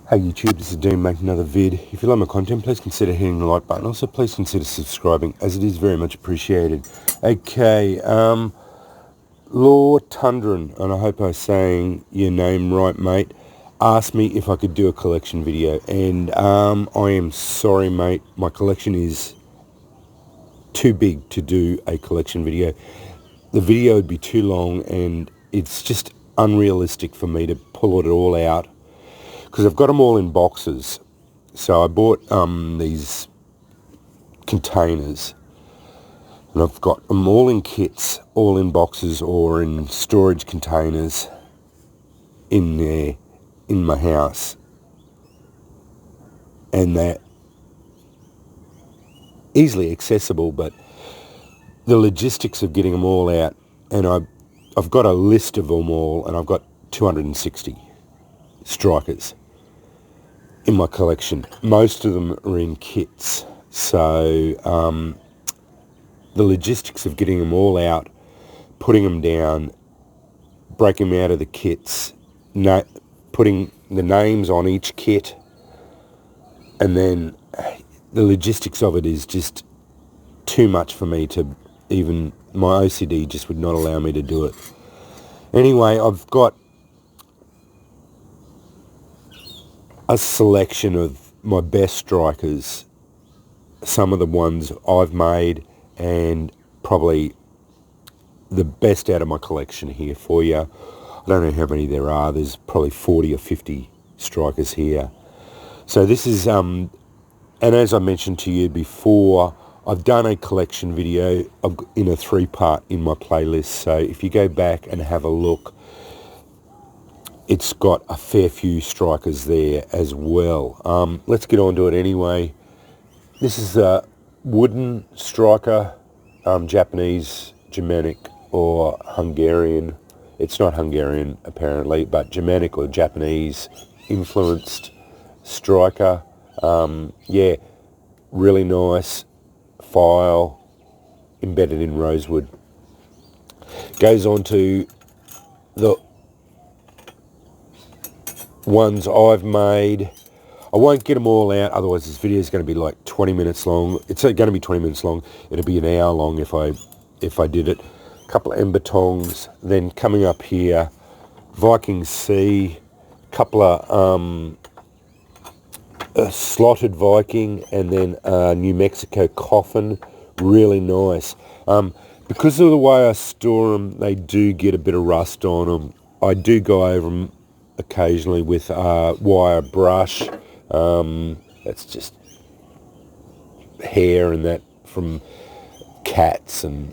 Hey YouTube, this is Dean making another vid. If you like my content, please consider hitting the like button. Also, please consider subscribing, as it is very much appreciated. Okay, Law Tundran, and I hope I'm saying your name right, mate, asked me if I could do a collection video, and I am sorry, mate, my collection is too big to do a collection video. The video would be too long, and it's just unrealistic for me to pull it all out, because I've got them all in boxes. So I bought these containers, and I've got them all in kits, all in boxes or in storage containers in there in my house, and they're easily accessible, but the logistics of getting them all out, and I've got a list of them all, and I've got 260 strikers in my collection. Most of them are in kits, so the logistics of getting them all out, putting them down, breaking them out of the kits, putting the names on each kit, and then the logistics of it is just too much for me to even, my OCD just would not allow me to do it. Anyway, I've got a selection of my best strikers, some of the ones I've made, and probably the best out of my collection here for you. I don't know how many there are. There's probably 40 or 50 strikers here. So this is, and as I mentioned to you before, I've done a collection video in a 3-part in my playlist. So if you go back and have a look, it's got a fair few strikers there as well. Let's get on to it anyway. This is a wooden striker, Japanese, Germanic or Hungarian. It's not Hungarian apparently, but Germanic or Japanese influenced striker. Yeah, really nice file, embedded in rosewood. Goes on to the ones I've made. I won't get them all out, otherwise this video is going to be like 20 minutes long. It's going to be 20 minutes long. It'll be an hour long if I did it. A couple of ember tongs. Then coming up here, Viking Sea, couple of slotted Viking, and then New Mexico coffin. Really nice. Because of the way I store them, they do get a bit of rust on them. I do go over them occasionally with wire brush. That's just hair and that from cats and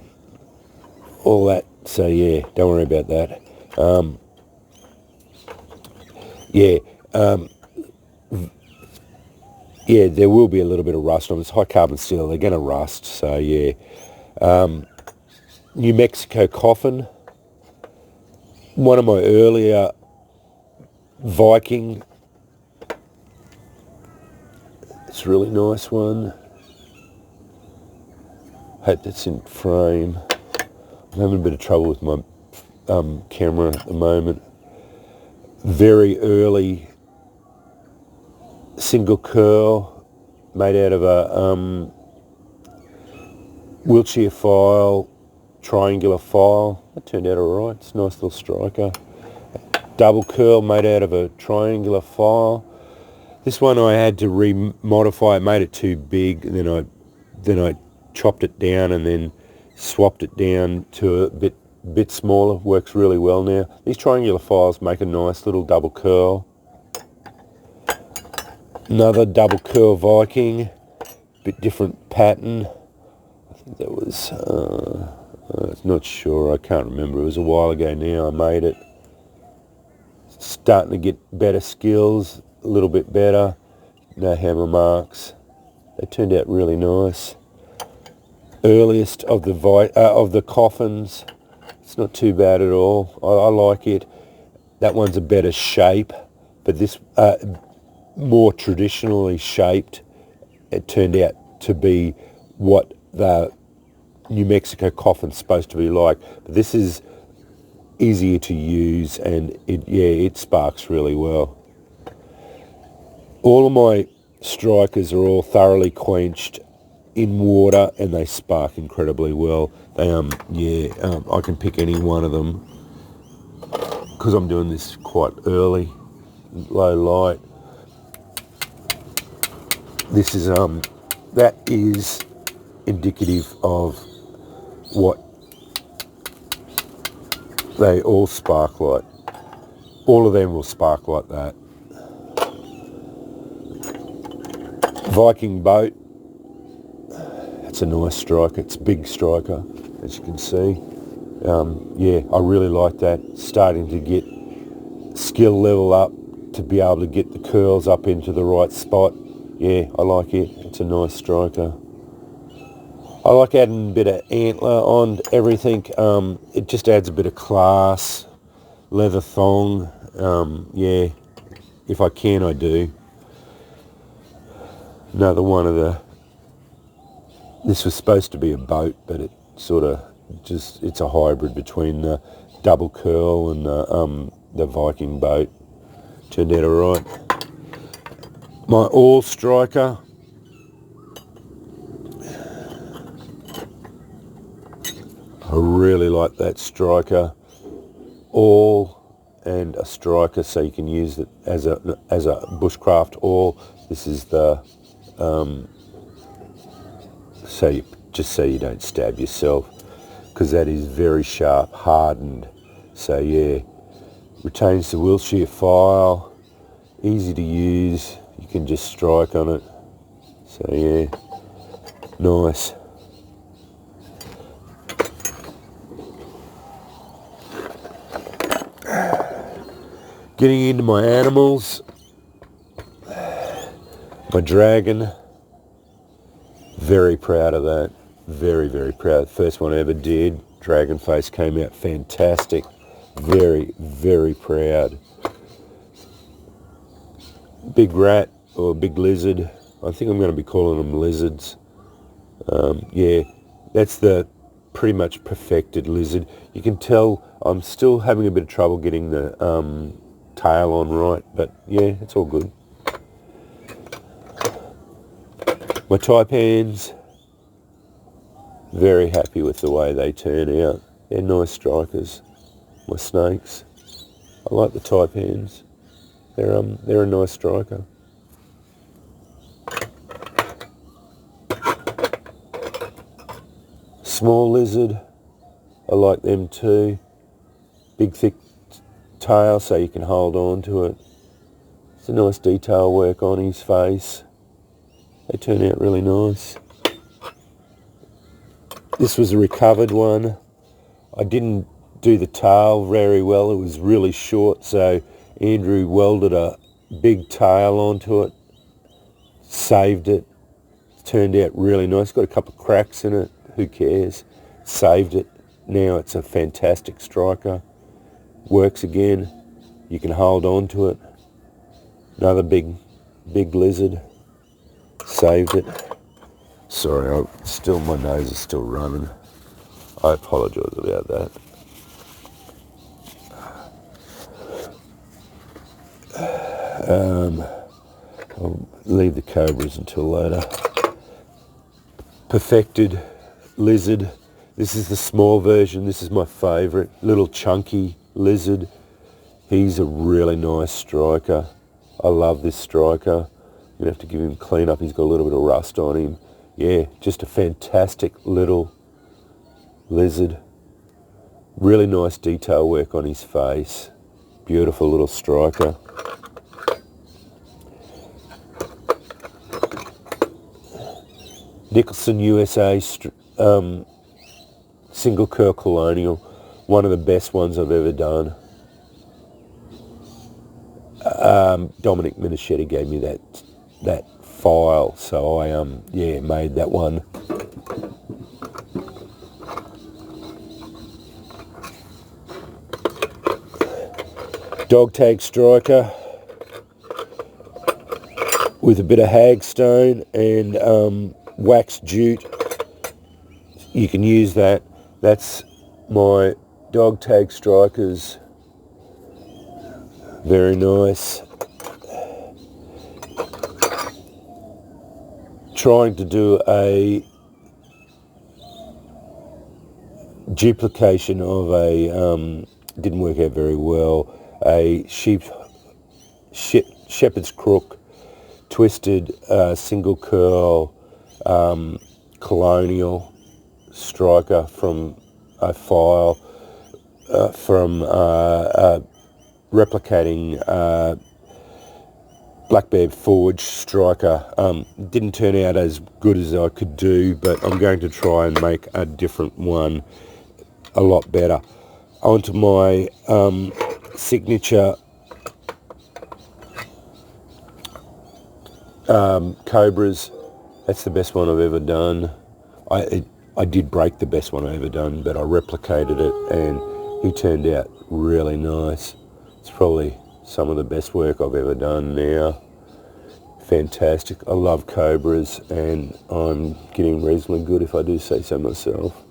all that. So yeah, don't worry about that. Yeah, there will be a little bit of rust on them. It's high carbon steel. They're going to rust. So yeah. New Mexico coffin. One of my earlier Viking. It's a really nice one. Hope that's in frame. I'm having a bit of trouble with my camera at the moment. Very early single curl, made out of a Wiltshire file, triangular file. That turned out alright. It's a nice little striker. Double curl made out of a triangular file. This one I had to remodify. It made it too big, and then I chopped it down and then swapped it down to a bit smaller. Works really well now. These triangular files make a nice little double curl. Another double curl Viking, bit different pattern. I think that was, I'm not sure, I can't remember. It was a while ago now I made it. Starting to get better skills, a little bit better. No hammer marks. They turned out really nice. Earliest of the coffins. It's not too bad at all. I like it. That one's a better shape, but this more traditionally shaped. It turned out to be what the New Mexico coffin's supposed to be like. But this is easier to use, and it sparks really well. All of my strikers are all thoroughly quenched in water and they spark incredibly well. They I can pick any one of them because I'm doing this quite early, low light. This is that is indicative of what they all spark like. All of them will spark like that. Viking boat. It's a nice striker. It's a big striker, as you can see. I really like that. Starting to get skill level up to be able to get the curls up into the right spot. Yeah, I like it. It's a nice striker. I like adding a bit of antler on everything. It just adds a bit of class. Leather thong. If I can, I do. Another one of the... This was supposed to be a boat, but it sort of just... It's a hybrid between the double curl and the Viking boat. Turned out all right. My all striker. I really like that striker. All and a striker, so you can use it as a bushcraft all. This is the so you don't stab yourself, because that is very sharp, hardened. So yeah, retains the Wilshire file, easy to use. You can just strike on it. So yeah, nice. Getting into my animals, my dragon, very proud of that, very, very proud. First one I ever did, dragon face, came out fantastic, very, very proud. Big rat or big lizard, I think I'm going to be calling them lizards. That's the pretty much perfected lizard. You can tell I'm still having a bit of trouble getting the tail on right, but yeah, it's all good. My taipans, very happy with the way they turn out. They're nice strikers. My snakes, I like the taipans. They're a nice striker. Small lizard, I like them too. Big thick tail so you can hold on to it. It's a nice detail work on his face. They turn out really nice. This was a recovered one. I didn't do the tail very well. It was really short, so Andrew welded a big tail onto it, saved it. It turned out really nice. Got a couple of cracks in it. Who cares? Saved it. Now it's a fantastic striker. Works again. You can hold on to it. Another big lizard. Saved it. Sorry, my nose is still running. I apologise about that. I'll leave the cobras until later. Perfected lizard. This is the small version. This is my favourite. Little chunky lizard. He's a really nice striker. I love this striker. I'm going to have to give him clean up. He's got a little bit of rust on him. Yeah, just a fantastic little lizard. Really nice detail work on his face. Beautiful little striker. Nicholson USA single curl colonial. One of the best ones I've ever done. Dominic Minichetti gave me that file, so I made that one. Dog tag striker with a bit of hagstone and wax jute. You can use that. That's my dog tag strikers. Very nice. trying to do a duplication of a, didn't work out very well, a shepherd's crook, twisted single curl colonial striker from a file from replicating Black Bear Forge striker. Didn't turn out as good as I could do, but I'm going to try and make a different one a lot better. Onto my signature Cobras. That's the best one I've ever done. I did break the best one I've ever done, but I replicated it and he turned out really nice. It's probably some of the best work I've ever done now. Fantastic. I love Cobras and I'm getting reasonably good, if I do say so myself.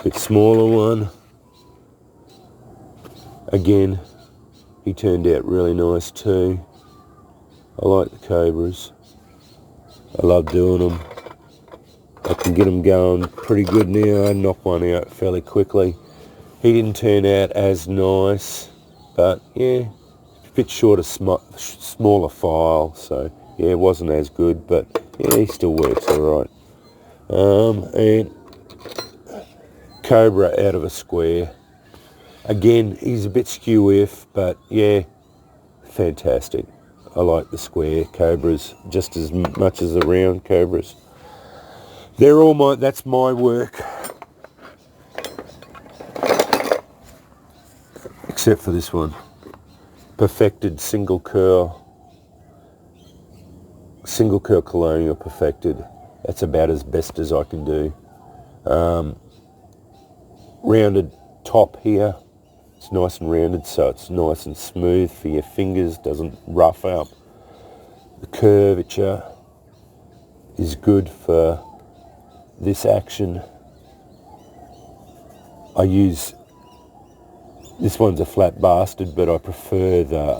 Bit smaller one. Again, he turned out really nice too. I like the Cobras. I love doing them. I can get them going pretty good now. I knock one out fairly quickly. He didn't turn out as nice, but yeah, a bit short of smaller file, so yeah, it wasn't as good, but yeah, he still works all right. And Cobra out of a square. Again, he's a bit skew-if, but yeah, fantastic. I like the square Cobras just as much as the round Cobras. They're all that's my work. Except for this one. Perfected single curl colonial perfected. That's about as best as I can do. Rounded top here. It's nice and rounded, so it's nice and smooth for your fingers, doesn't rough up. The curvature is good for this action. I use, this one's a flat bastard, but I prefer the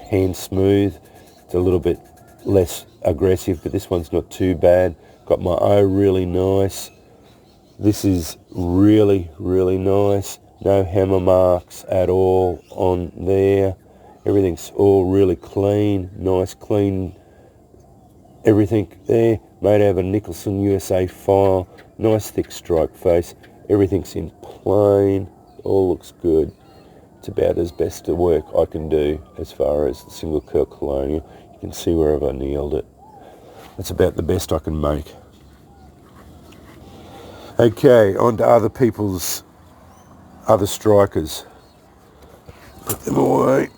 hand smooth. It's a little bit less aggressive, but this one's not too bad. Got my O really nice. This is really, really nice. No hammer marks at all on there. Everything's all really clean, nice, clean. Everything there, made out of a Nicholson USA file. Nice thick strike face. Everything's in plane. All looks good. It's about as best the work I can do as far as the single curl colonial. You can see where I've nailed it. That's about the best I can make. Okay, on to other people's other strikers. Put them away.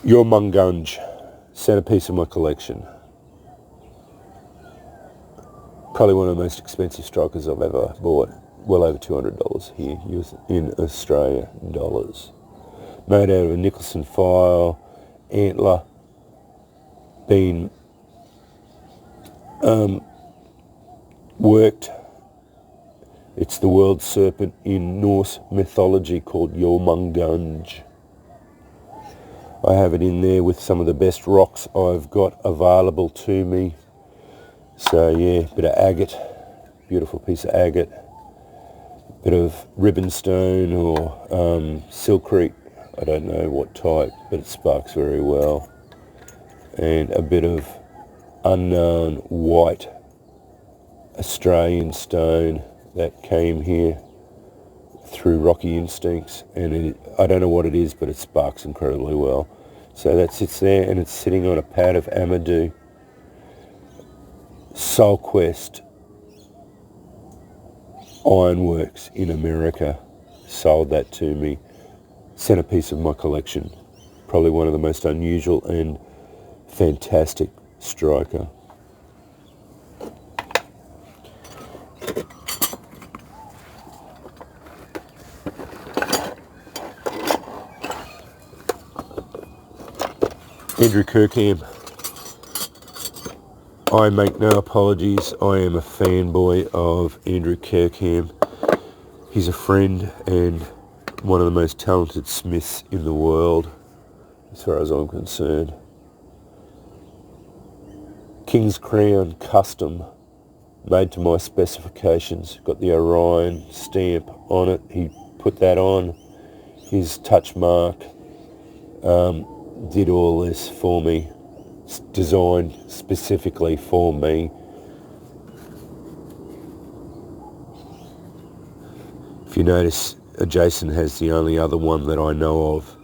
Jormungunge, centerpiece of my collection. Probably one of the most expensive strikers I've ever bought. Well over $200 here in Australia dollars. Made out of a Nicholson file, antler, been worked. It's the world serpent in Norse mythology called Jormungunge. I have it in there with some of the best rocks I've got available to me. So yeah, bit of agate, beautiful piece of agate, bit of ribbonstone or silkreek, I don't know what type, but it sparks very well. And a bit of unknown white Australian stone that came here through Rocky Instincts, and I don't know what it is, but it sparks incredibly well. So that sits there, and it's sitting on a pad of Amadou. SoulQuest Ironworks in America sold that to me. Centerpiece of my collection. Probably one of the most unusual and fantastic striker. Andrew Kirkham. I make no apologies. I am a fanboy of Andrew Kirkham. He's a friend and one of the most talented smiths in the world, as far as I'm concerned. King's Crown Custom, made to my specifications. Got the Orion stamp on it. He put that on. His touch mark. Did all this for me. It's designed specifically for me. If you notice, Jason has the only other one that I know of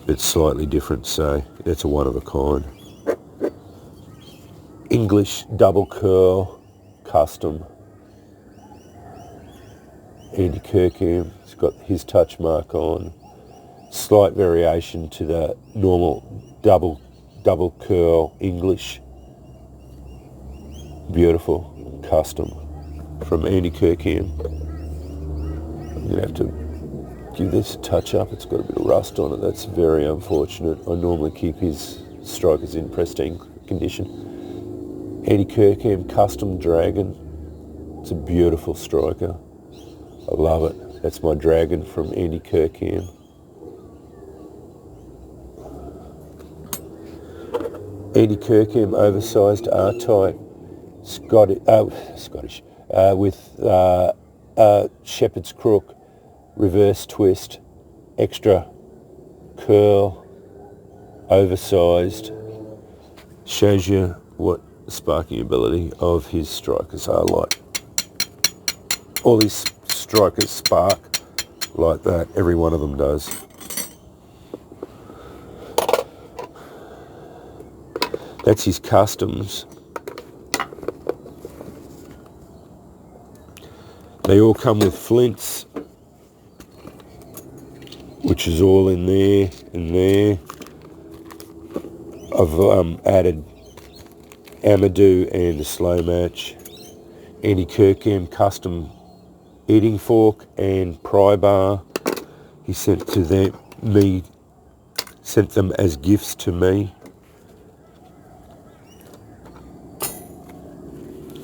that's slightly different, so that's a one of a kind. English double curl custom. Andy Kirkham, it's got his touch mark on. Slight variation to the normal double curl English. Beautiful custom from Andy Kirkham. I'm going to have to give this a touch up. It's got a bit of rust on it. That's very unfortunate. I normally keep his strikers in pristine condition. Andy Kirkham Custom Dragon. It's a beautiful striker. I love it. That's my Dragon from Andy Kirkham. Andy Kirkham oversized R-type Scottish with shepherd's crook, reverse twist, extra curl, oversized. Shows you what the sparking ability of his strikers are like. All these strikers spark like that. Every one of them does. That's his customs. They all come with flints, which is all in there and there. I've added Amadou and the slow match. Andy Kirkham custom eating fork and pry bar. He sent them as gifts to me.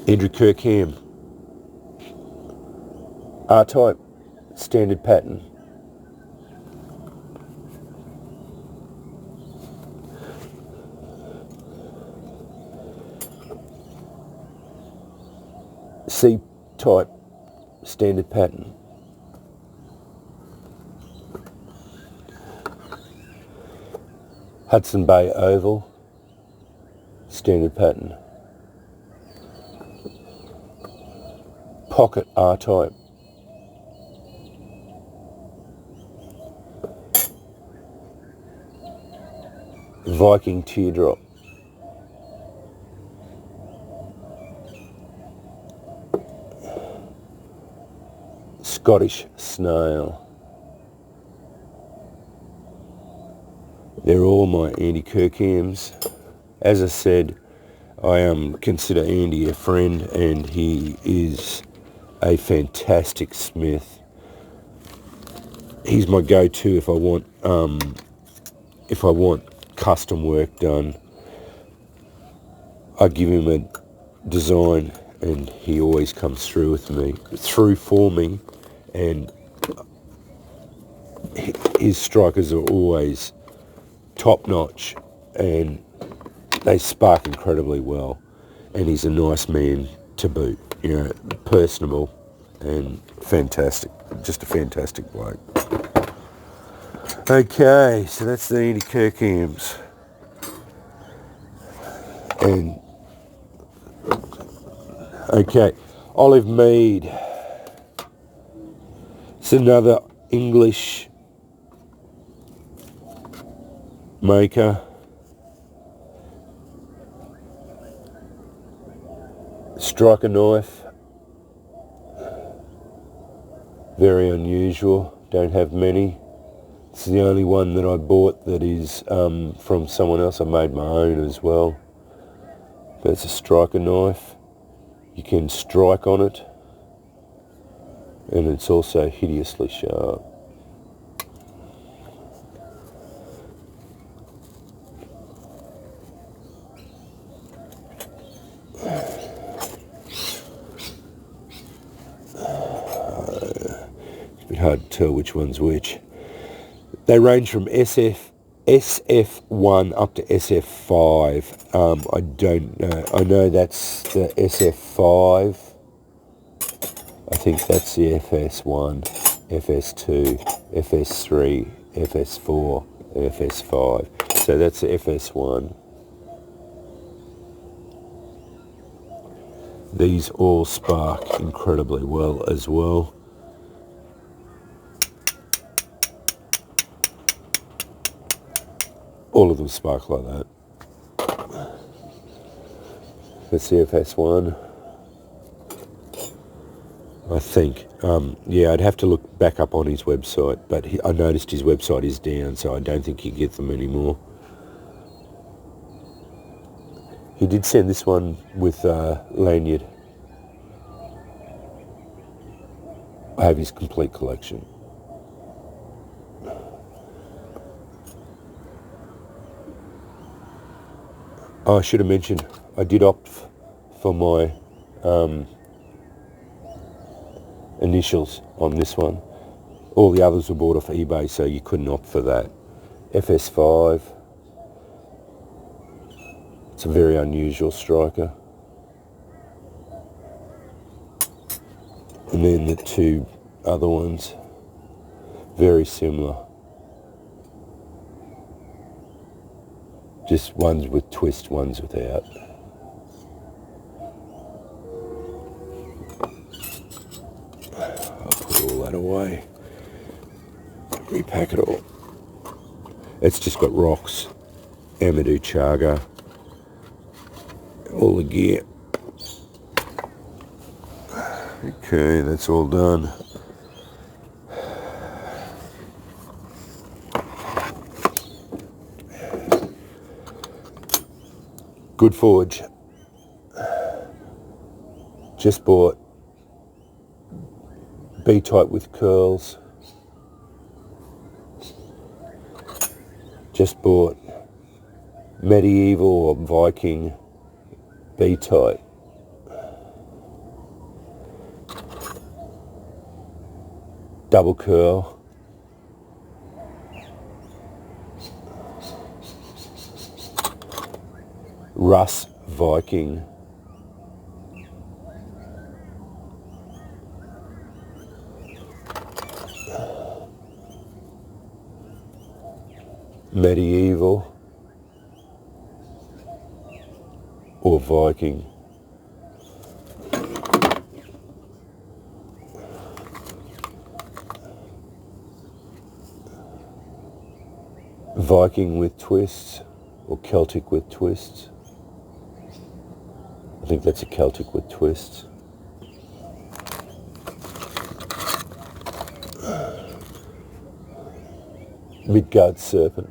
Andrew Kirkham, R-type, standard pattern. C-type, standard pattern. Hudson Bay Oval, standard pattern. Pocket R-type. Viking Teardrop. Scottish Snail. They're all my Andy Kirkhams. As I said, I consider Andy a friend, and he is a fantastic smith. He's my go-to if I want custom work done. I give him a design and he always comes through for me, and his strikers are always top notch and they spark incredibly well, and he's a nice man to boot, personable and fantastic, just a fantastic bloke. Okay, so that's the Andy Kirkhams. And okay, Olive Mead. It's another English maker. Striker knife. Very unusual. Don't have many. It's the only one that I bought that is from someone else. I made my own as well. But it's a striker knife. You can strike on it, and it's also hideously sharp. bit hard to tell which one's which. They range from SF1 up to SF5. I don't know. I know that's the SF5. I think that's the FS1, FS2, FS3, FS4, FS5. So that's the FS1. These all spark incredibly well as well. All of them spark like that. That's the FS1. I think. Yeah, I'd have to look back up on his website, but I noticed his website is down, so I don't think you get them anymore. He did send this one with lanyard. I have his complete collection. Oh, I should have mentioned, I did opt for my initials on this one. All the others were bought off eBay, so you couldn't opt for that. FS5. It's a very unusual striker. And then the two other ones, very similar. Just one's with twist, one's without. I'll put all that away. Repack it all. It's just got rocks, Amadou Chaga, all the gear. Okay, that's all done. Good Forge. Just bought B-type with curls. Just bought Medieval or Viking B-type. Double curl. Russ Viking. Medieval or Viking. Viking with twists or Celtic with twists. I think that's a Celtic with twists. Midgard Serpent.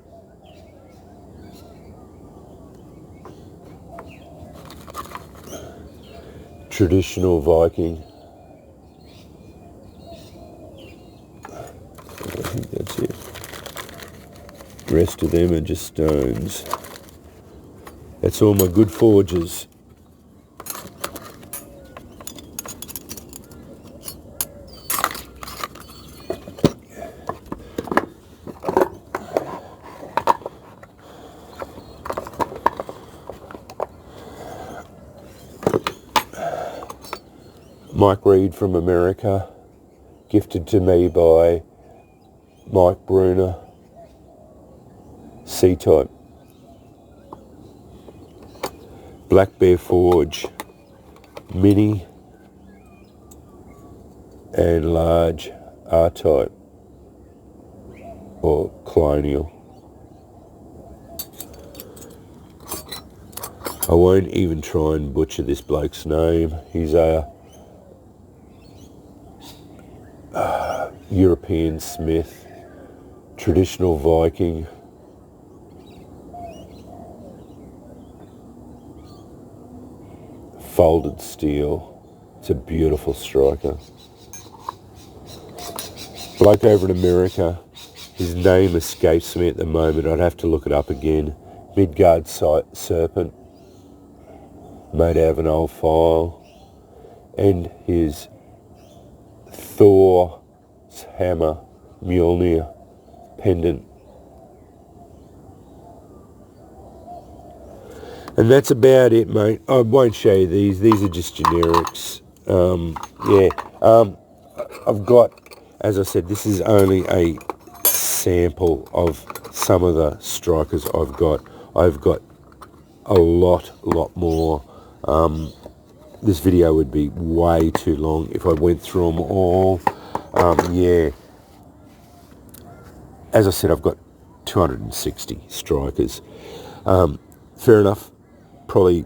Traditional Viking. I think that's it. The rest of them are just stones. That's all my good forges. Mike Reed from America, gifted to me by Mike Bruner, C-type. Black Bear Forge, mini and large R-type or colonial. I won't even try and butcher this bloke's name. He's a European smith, traditional Viking. Folded steel. It's a beautiful striker. Bloke over in America, his name escapes me at the moment. I'd have to look it up again. Midgard Serpent, made out of an old file. And his Thor Hammer Mjolnir pendant. And that's about it, mate. I won't show you these. These are just generics. I've got, as I said, this is only a sample of some of the strikers I've got. I've got a lot more. This video would be way too long if I went through them all. As I said, I've got 260 strikers. Fair enough. Probably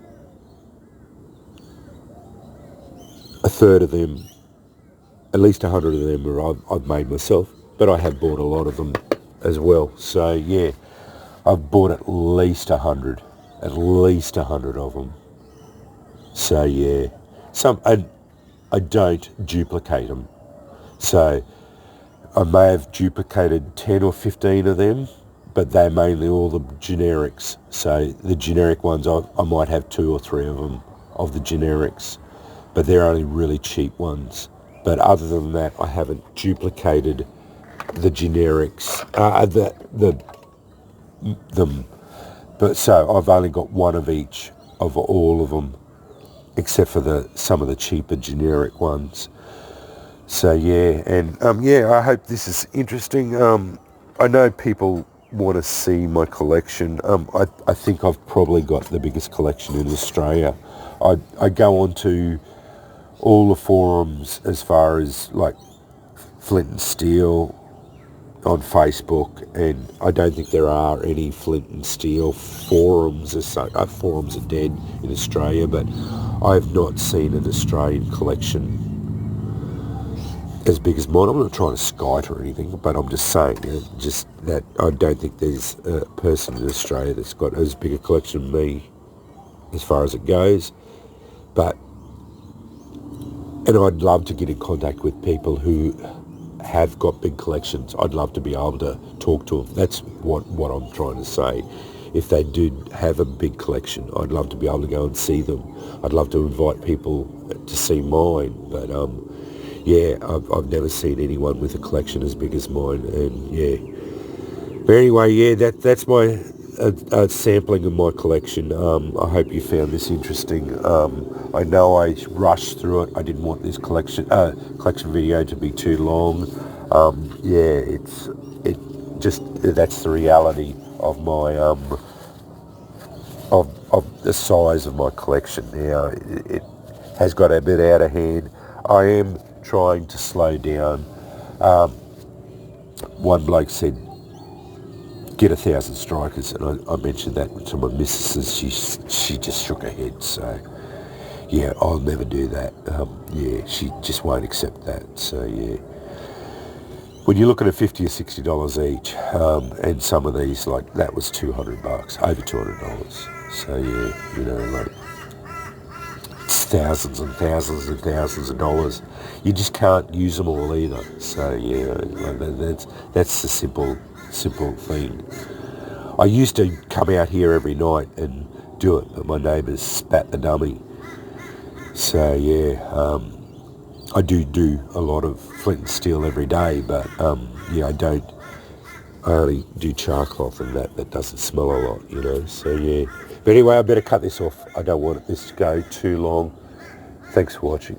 a third of them, at least 100 of them are I've made myself, but I have bought a lot of them as well. So yeah, I've bought at least 100 of them. So yeah, I don't duplicate them. So I may have duplicated 10 or 15 of them, but they're mainly all the generics. So the generic ones, I might have 2 or 3 of them of the generics, but they're only really cheap ones. But other than that, I haven't duplicated the generics, them. But so I've only got one of each of all of them, except for some of the cheaper generic ones. So yeah, and I hope this is interesting. I know people want to see my collection. I think I've probably got the biggest collection in Australia. I go on to all the forums as far as like Flint and Steel on Facebook, and I don't think there are any Flint and Steel forums as such. Forums are dead in Australia, but I have not seen an Australian collection as big as mine. I'm not trying to skite or anything, but I'm just saying, just that I don't think there's a person in Australia that's got as big a collection as me as far as it goes. And I'd love to get in contact with people who have got big collections. I'd love to be able to talk to them. That's what I'm trying to say. If they do have a big collection, I'd love to be able to go and see them. I'd love to invite people to see mine, but I've never seen anyone with a collection as big as mine, and yeah. But anyway, that's my sampling of my collection. I hope you found this interesting. I know I rushed through it. I didn't want this collection video to be too long. That's the reality of my of the size of my collection now. It has got a bit out of hand. I am trying to slow down. One bloke said, get 1,000 strikers, and I mentioned that to my missus. She just shook her head. So yeah, I'll never do that. She just won't accept that. So yeah, when you're looking at $50 or $60 each, and some of these, like that was $200, over $200. So yeah, like it's thousands and thousands and thousands of dollars. You just can't use them all either. So yeah, that's the simple thing. I used to come out here every night and do it, but my neighbours spat the dummy. So yeah, I do a lot of Flint and Steel every day, but I only do char cloth, and that doesn't smell a lot, so yeah. But anyway, I better cut this off. I don't want this to go too long. Thanks for watching.